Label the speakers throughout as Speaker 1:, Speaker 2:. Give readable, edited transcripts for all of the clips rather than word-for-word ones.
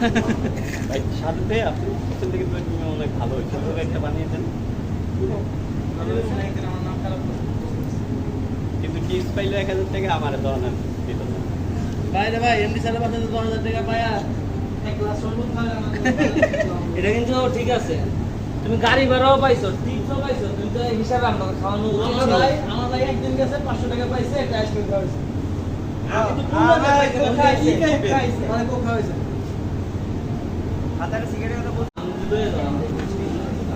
Speaker 1: ভাই সাথে আপনি পিছন থেকে তো তুমি অনেক ভালো হয়েছে ওভাবে একটা বানিয়ে দেন কিন্তু টিপস পাইলে 1000 টাকা আমার দেওয়া না দিত না
Speaker 2: ভাই রে ভাই এমডি স্যারের পাশে 10000 টাকা পায়া এক গ্লাস শরবত খাওয়া এটা কিন্তু ঠিক আছে তুমি গাড়ি ভাড়াও পাইছো টিপসও পাইছো তুমি তো হিসাবে আমাকে খাওয়ানো উচিত ছিল আমার ভাই একদিন গেছে 500 টাকা পাইছে একটা আইসক্রিম খাওয়াইছে আমি তো পুরো খাইছে মানে কোক খাওয়াইছে হাতার সিগারেট কথা বল আমি লয়ে যাও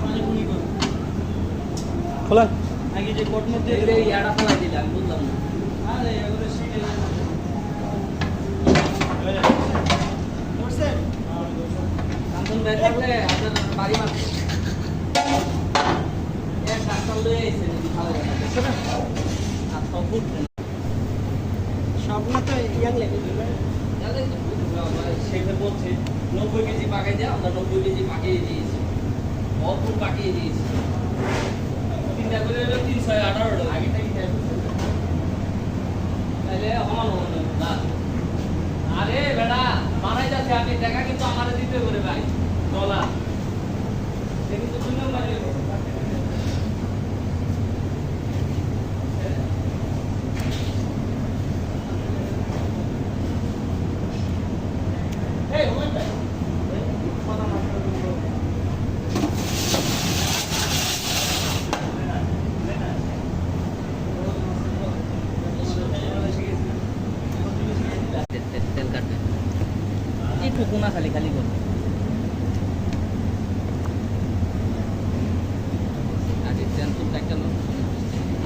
Speaker 2: মানে কোনি কর
Speaker 1: খোলা
Speaker 2: আগে যে কোট মধ্যে এই ইয়াটা ফলাই দিলা আমি বুঝলাম না আরে এগুলো শিখে করছেন কান্দন ভাই থাকলে আপনার বাড়ি মারছে এক ডাক্তার লয়ে আইছে যদি ভালো হয় আর সব বুঝছেন সবগুলো তো ইয়াং লাগে যাদের শেখে বলছে 90 কেজি পাকাই দেয় আমরা 90 কেজি পাকিয়ে দিয়েছি ভরপুর পাকিয়ে দিয়েছি তিনটা করে হলো 318 টাকা আগেটা কি তাহলে আমার মনে না আরে বেটা মারাই যাচ্ছে আপনি টাকা কিন্তু আমারে দিতে পারে ভাই ডলার কিন্তু তুমি মারি এই ওই ভাই কথা না तेल काटते ये ठोकूना खाली खाली कर